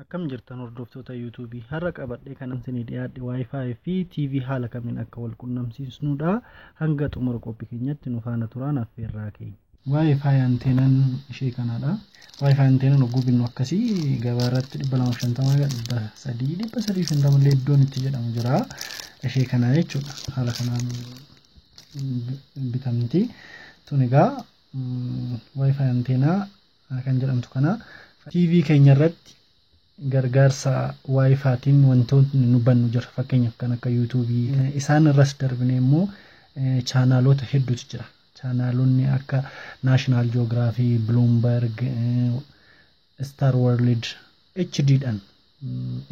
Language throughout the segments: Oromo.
Akkam jirtan hordoftoota YouTube har'a qabadhee kanan isinii dhiyaadhe Wi-Fi fi TV haala kamiin akka wal qunnamsiisnudha. Hanga xumura qophii keenyatti nu faana turaan affeerraa keenya. Wi-Fi anteenaan ishee kanadha. Wi-Fi anteenaan ogguu akkasii gabaarratti 250 350 illee iddoon itti jedhamu jira. Ishee kana jechuudha. Haala kanaan bitamti. Tun egaa Wi-Fi anteenaa kan jedhamtu kana TV keenya irratti gargaarsa Wi-Fi'tiin wantoonni nu bannu jira. Fakkeenyaaf kan akka YouTube isaan irras darbine immoo chaanaalota hedduutu jira. Chaanaalonni akka National Geography, Bloomberg, Star World HD'dhaan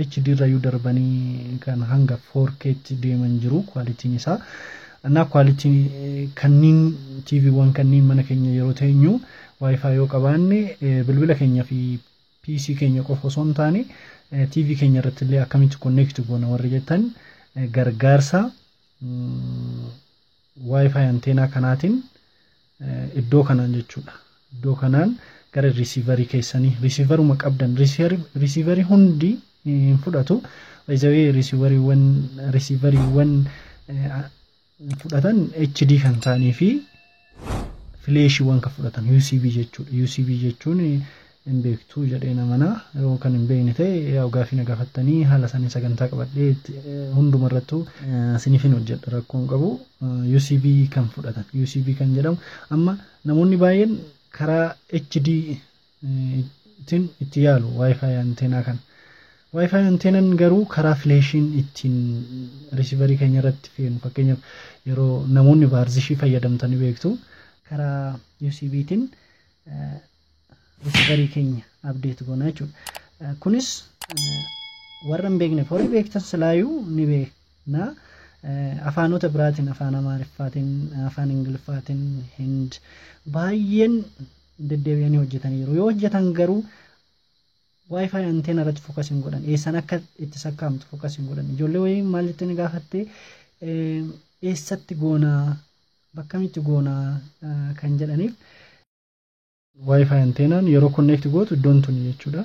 HD irraa darbanii kan hanga 4K deeman jiru kwalitiin isaa. Ana kwalitiin kanniin TV1 kanniin mana keenya yeroo teenyu Wi-Fi yoo qabaanne bilbila keenya fi PC keenya qofa osoo hin taane TV keenya irratti illee akkamitti connect goona warri jettan gargaarsa Wi-Fi anteenaa kanaatiin iddoo kanaan jechuudha. Iddoo kanaan gara receiverii keessanii receiveruma qabdan receiverii hundi hin fudhatu. Bayzawee receiverywan fudhatan HD kan ta'anii fi flashiiwwan kan fudhatan USB jechuudha. USB jechuun in beektuu jedhee namana yoo kan hin beekne ta'e yaa gaafii nagaafattanii haala sanii sagantaa qabadhee hundumarrattuu sinifin hojjedha rakkoon qabu. USB kan fudhatan USB kan jedhamu amma namoonni baay'een karaa HD ittiin itti yaalu Wi-Fi anteenaa kan Wi-Fi anteenaan garuu karaa flashiin ittiin receiverii keenya irratti feenu fakkeenyaaf yeroo namoonni baarzishii fayyadamtanii beektu karaa USBtiin receiverii keenya update goona jechuudha. Kunis warra hin beekne horii beektan silaayuu ni beekna. Afaanota biraatiin afaan Amaariffaatiin afaan Ingiliffaatiin Hind baay'een deddeebi'anii hojjetaniiru. Yoo hojjetan garuu Wi-Fi anteenaa irratti focus hin godhan. Eessan akka itti sakkaamtu focus hin godhan. Ijoollee wayii maal jettanii gaafattee eessatti goonaa bakka mitti goonaa kan jedhaniif Wi-Fi anteenaan yeroo connect gootu iddoon tun jechuudha.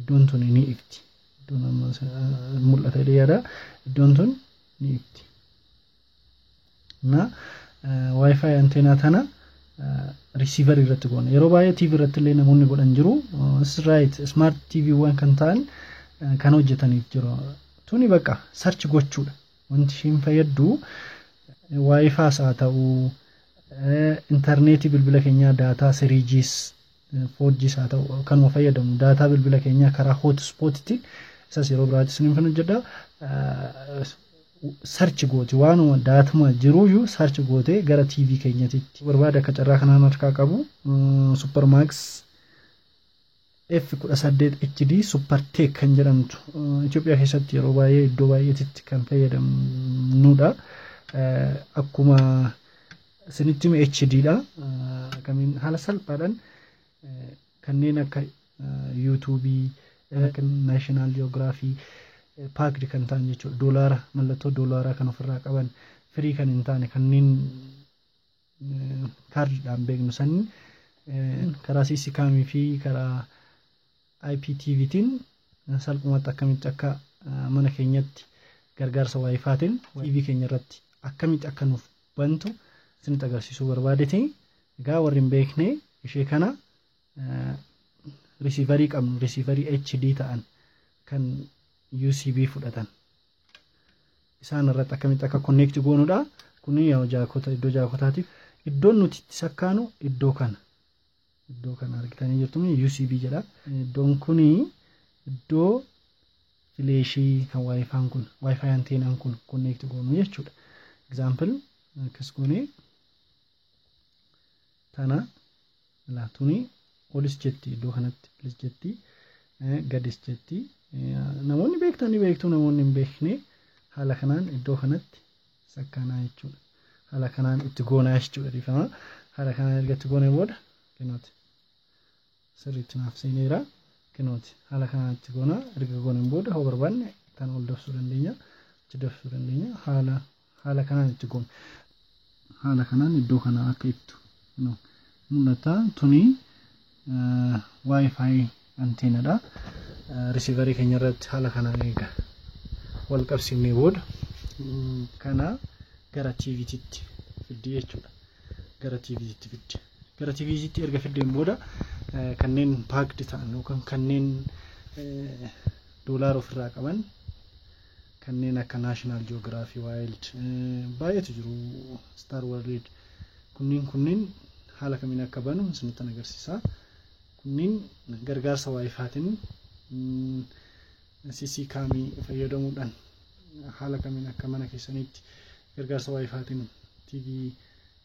Iddoon tun ni ifti. Iddoon amma mul'ata dhiyaadha. Iddoon tun ni ifti. Na Wi-Fi anteenaa tana receiver irratti goona. Yeroo baay'ee TV irratti illee namoonni godhan jiru. Right smart TV1 kan ta'an kan hojjetaniif jiru. Tuni bakka search gochuudha. Wanti ishiin fayyaddu Wi-Fi haa ta'uu internet bilbila keenya data 3G 4G haa ta'u kanuma fayyadamu data bilbila keenya karaa hotspot tti isas yeroo biraatti sinin kan hojjedha search gooti waanuma daatuma jiruyyuu search goote gara TV keenyatti barbaada akka carraa kanaan harkaa qabu Supermax F18 HD Supertech kan jedhamtu Itoophiyaa keessatti yeroo baay'ee iddoo baay'eetti kan fayyadamnudha. Akkuma sinittime HD dha kamiin haala salphaadhaan kanneen akka YouTube National Geography packed kan ta'an jechuudha. Doolaara mallattoo doolaaraa kan ofirraa qaban free kan hin taane kanneen kaardiidhaan beeknu san karaa CCCam fi karaa IPTVtiin salphumatti akkamitti akka mana keenyatti gargaarsa Wi-Fi'tiin TV keenya irratti akkamitti akka nuuf bantu isinitti agarsiisuu barbaadeti. Egaa warri hin beekne ishee kana receiverii qabnu receiverii HD ta'an kan USB fudhatan isaan irratti akkamitti akka connect goonudha. Kuni yaa jaakota iddoo jaakotaatiif iddoon nuti itti sakkaanu iddoo kana argitanii jirtu USB jedha. Iddoon kuni iddoo flashii kan Wi-Fi'aan kun Wi-Fi anteenaan kun connect goonu jechuudha. Example akkas goone tana laatuni olis jetti iddoo kanatti olis jetti gadis jetti namoonni beektanii beektu namoonni hin beekne haala kanaan iddoo kanatti sakkaanaa jechuudha. Haala kanaan itti goonaa jechuudha difama. Haala kanaan erga itti goonee booda kenooti sirriitti naaf seeneera kenooti haala kanaan itti goonaa erga gooneen booda hoo barbaanne tan ol dabsuu dandeenya achi dabsuu dandeenya haala kanaan itti goona. Haala kanaan iddoo kana akka ibtu mul'ata tuni Wi-Fi anteenadha. receiverii keenya irratti haala kanaan eega wal qabsiifnee booda kana gara TV'tti fiddi jechuudha. Gara TV'tti fiddi. Gara TV'tti erga fiddeen booda kanneen paakd ta'an yookaan kanneen doolaara ofirraa qaban kanneen akka National Geography, Wild baay'eetu jiru, Star World kunniin haala kamiin akka banu isinitti agarsiisa. Kunniin gargaarsa Wi-Fi'tiin CC kaamii fayyadamuudhaan haala kamiin akka mana keessanitti gargaarsa Wi-Fi'tiin TV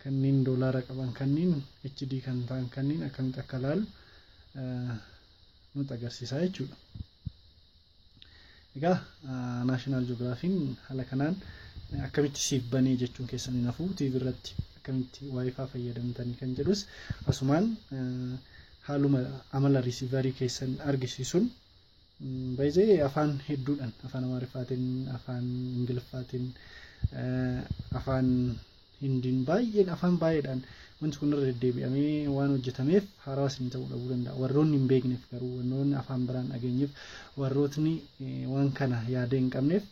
kanneen doolaara qaban kanneen HD kan ta'an kanneen akkamitti akka ilaalu nutti agarsiisa jechuudha. Egaa National Geography haala kanaan akkamitti siif banee jechuun keessanii nafuu TV irratti akkamitti Wi-Fi fayyadamtanii kan jedhus asumaan haaluma amala receiverii keessan argisiisuun baay'ee afaan hedduudhaan afaan Amaariffaatiin, afaan Ingiliffaatiin, afaan Hindiin afaan baay'eedhaan wanti kun irra deddeebi'amee waan hojjetameef haaraa isin ta'uu dhabuu danda'a. Warroonni hin beekneef garuu warroonni afaan biraan dhageenyeef warrootni waan kana yaada hin qabneef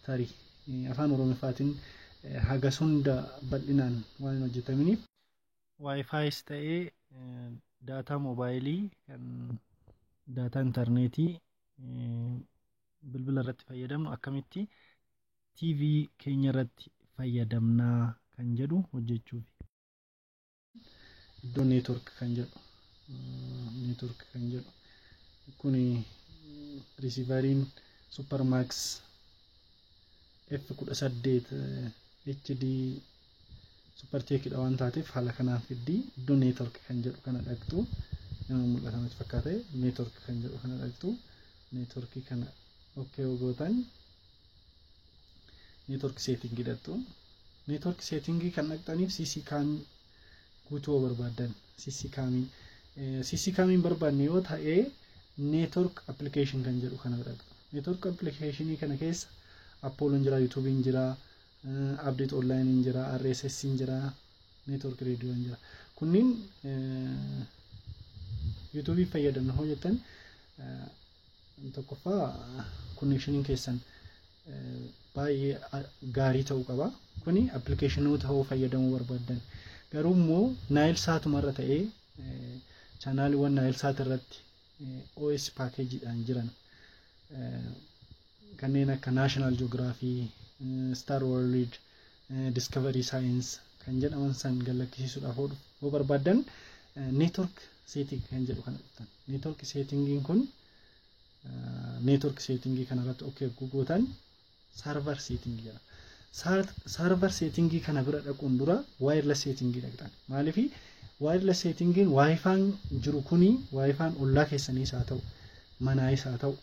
tarii afaan Oromoofaatiin hagas hunda bal'inaan waan hojjetamaniif Wi-Fi's ta'ee daataa moobaayilii kan daataa intarneetii bilbila irratti fayyadamnu akkamitti TV keenya irratti fayyadamnaa kan jedhu hojjechuuf. Iddoo network kan jedhu kuni receiveriin Supermax F18 HD Supertech dha waan taateef haala kanaan fiddi iddoo network kan jedhu kana dhaqxu nama mul'atan fakkaate network kan jedhu kana dhaqxu network kana okay gootan network setting hidhattu network setting kan dhaqxaniif CC cam guutuu barbaadan CC cam barbaadne yoo ta'e network application kan jedhu kana dhaqxu network application kana keessa Apollo jira, YouTube jira, update online jira, RSS jira, network radio jira. Kunniin YouTube fayyadamna hojjetan tokkoffaa connectioning keessan baay'ee gaarii ta'uu qaba. Kuni applicationoota ta'uu fayyadamuu barbaadan. Garuu immoo Nilesatuma ta'ee channelawwan Nilesat irratti OS package'dhaan jiran kanneen akka National Geography, Star World, Discovery Science kan jedhaman san galakkisiisuudhaaf yoo barbaadan network setting kan jedhu kana dhuftan. Network settingin kun network setting kana irratti okay gootan server setting jedha. Server setting kana bira dhaquun dura wireless setting dhaqxan. Maaliif wireless settingin Wi-Fi'n jiru kuni Wi-Fi'n ollaa keessaniis haa ta'u manaayis haa ta'u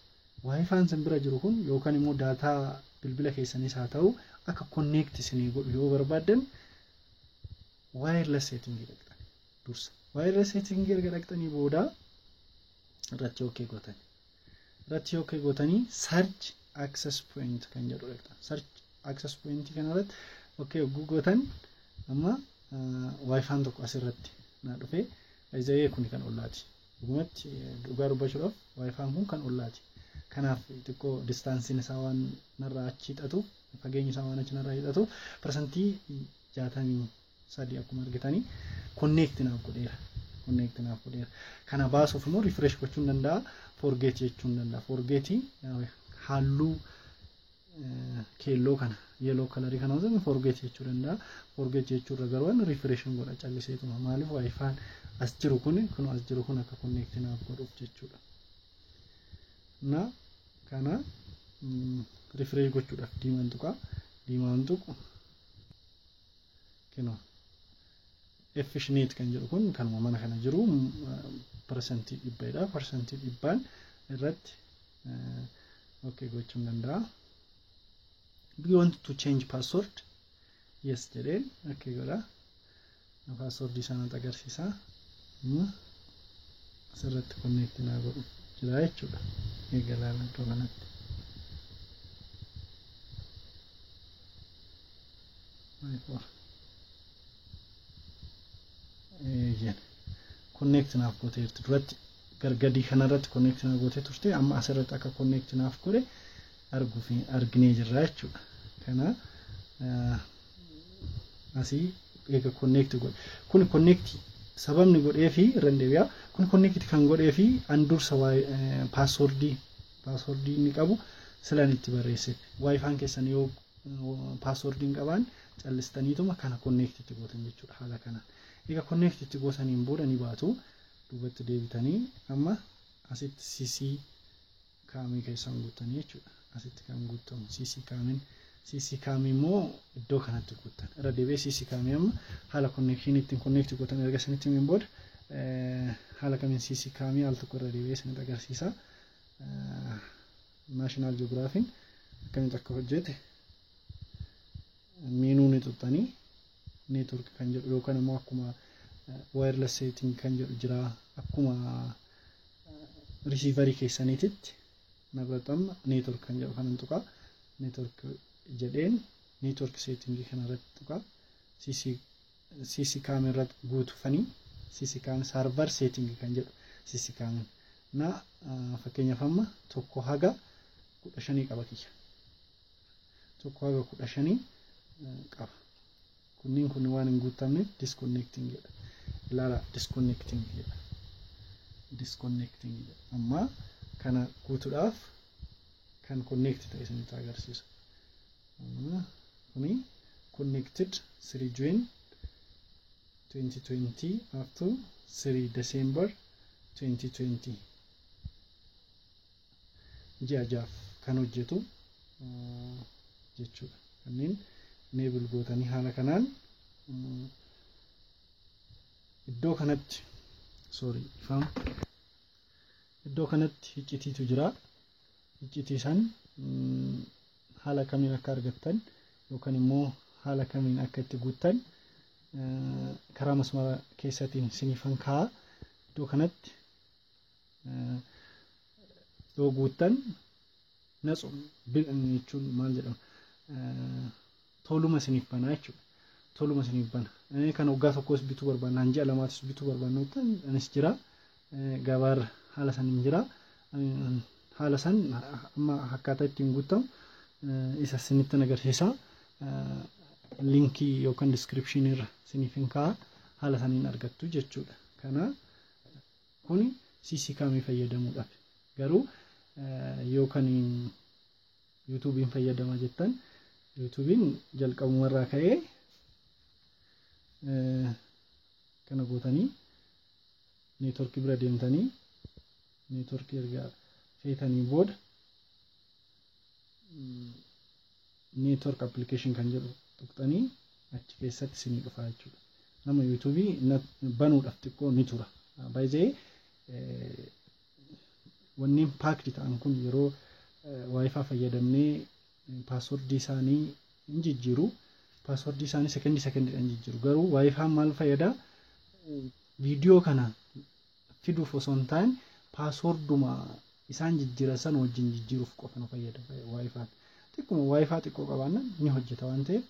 Wi-Fi'n san bira jiru kun yookaan immoo daataa bilbila keessaniis haa ta'u akka connect isinii godhu yoo barbaadan wireless setting dhaqxan. Dursa wireless setting erga dhaqxanii booda irratti okay gootan. Irratti okay gootanii search access point kan jedhu dhaqxan. Search access point kana irratti okay gootan amma Wi-Fi'n tokko asirratti na dhufe ayyaayee kun kan ollaati. Dhugumatti dhugaa dubbachuudhaaf Wi-Fi'n kun kan ollaati. Kanaaf xiqqoo distaansiin isaa waan narraa achi hidhatu fageenyi isaa waan achi narraa hidhatu persentii 63 akkuma argitanii connect naaf godheera. Kana baasuuf immoo refresh gochuun danda'a, forget jechuun danda'a. Forget halluu keelloo kana yellow colour kana wajjin forget jechuu danda'a. Forget jechuurra garuu refresh godha calliseetuma. Maaliif Wi-Fi'n as jiru kun akka connect naaf godhuuf jechuudha. Na kana refresh gochuudhaaf diimaan tuqu kino efficient kan jedhu kun kanuma mana kana jiru percentage dhibbaadha. Percentage dhibbaan irratti okay gochuun danda'a. Do you want to change password? Yes jedheen okay godha. Password sana agarsiisa. Asirratti connect naa godhu jira jechuudha. Eegalaan iddoo kanatti. Connect naaf gooteerti duratti gargadi kanarratti connect na goote turte amma asirratti akka connect naaf godhe arginee jirra jechuudha. Kana asii eega connect godhe kun connect sababni godhee fi rendeebiyaa kun connect kan godhee fi andursa passwordii ni qabu silan itti barreesse wifi keessan yoo passwordii qaban callistaniituma kana connect itti gootan jechuudha. Haala kana eega connect itti gootaniin booda ni baatu duubatti deebitanii amma asitti cc kaamii keessan guuttanii jechuudha. Asitti kan guuttamu cc kaamii immoo iddoo kanatti guuttan irra deebi'ee cc kaamii amma haala connection ittiin connect gootan erga sanitti min booda haala kamiin cc kaamii al tokko irra deebi'ee sanitti agarsiisa. National Geography akkamitti akka hojjete meenuu ni tuttanii network kan jedhu yookaan immoo akkuma wireless setting kan jedhu jira akkuma receiver keessaniititti nabratamma network kan jedhu kan tuqa network jedheen network setting kana irratti tuqa cc camera guutufanii cc camera server setting kan jedhu cc camera na fakkeenyaaf amma tokko haga 15 qaba kiyya tokko haga 15 qaba kunniin kun waan hin guutamne disconnecting jedha ilaala disconnecting jedha amma kana guutuudhaaf kan connect ta'e isinitti agarsiisa. Kuni connected 3 June 2020 up to 3 December 2020 jajaaf kan hojjetu jechuudha. Kanneen enable gootanii haala kanaan iddoo kanatti iddoo kanatti iccitiitu jira. Iccitii san haala kamiin akka argattan yookaan immoo haala kamiin akka itti guuttan karaa masmara keessatiin sinifan kaa iddoo kanatti yoo guuttan natsu jechuun maal jedhama toluma sinif banaa jechuudha. Toluma sinif bana kan waggaa tokkos bituu barbaanna hanji alamaatis bituu barbaanna anis jira gabaar haala san jira haala san amma akkaataa ittiin guutamu isa sinitti agarsiisa linkii yookaan description irra sinifin kaa haala saniin argattu jechuudha. Kana kuni cc kaamii fayyadamuudhaaf garuu yookaan YouTubein fayyadama jettan YouTubein jalqabumarraa ka'ee kana gootanii network bira deemtanii network erga feetanii booda network application kan jedhu tuqxanii achi keessatti isinii dhufa jechuudha. Nama YouTube banuudhaaf xiqqoo ni tura. Baay'ee wanneen paakdi ta'an kun yeroo wifi fayyadamnee passwordii isaanii hin jijjiiru. Passwordii isaanii sekondiidhaan jijjiiru. Garuu wifi maal fayyada? Viidiyoo kana fiduuf osoo hin taane passworduma isaan jijjiiran san wajjin jijjiiruuf qofa nu fayyada wifi. Xiqquma wifi xiqqoo qabaannan ni hojjeta waan ta'eef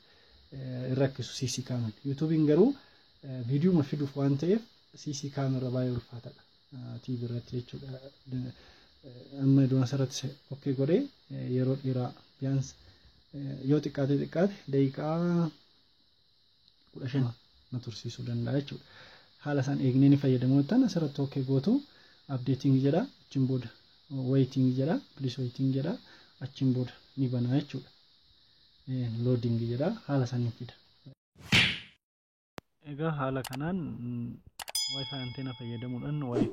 rakkisu cc camera. YouTubein garuu viidiyoo fiduuf waan ta'eef cc camera baay'ee ulfaataadha. TV irratti jechuudha. Amma iddoo asirratti okay godhee yeroo dheeraa biyyaans yoo xiqqaate daqiiqaa 15 na tursiisuu danda'a jechuudha. Haala san eegnee ni fayyadamu ta'an asirratti okay gootu updating jedha achiin booda waiting jedha please waiting jedha achiin booda ni banaa jechuudha. Loading jedha haala saniin fida. Egaa haala kanaan wifi antenna fayyadamuudhaan wifi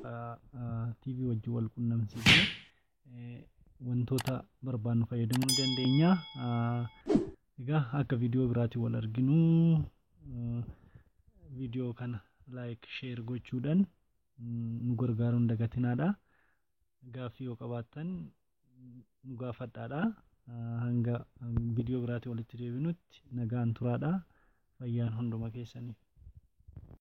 TV wajjin wal quunnamsiisee wantoota barbaannu fayyadamuu ni dandeenya. Egaa akka viidiyoo biraatiin wal arginu viidiyoo kana like share gochuudhaan nu gargaaruun dagatinaadha. Gaaffii yoo qabaattan nu gaafadhaadha. Hanga viidiyoo biraatiin walitti deebinutti nagaan turaadha. Fayyaan hunduma keessaniif.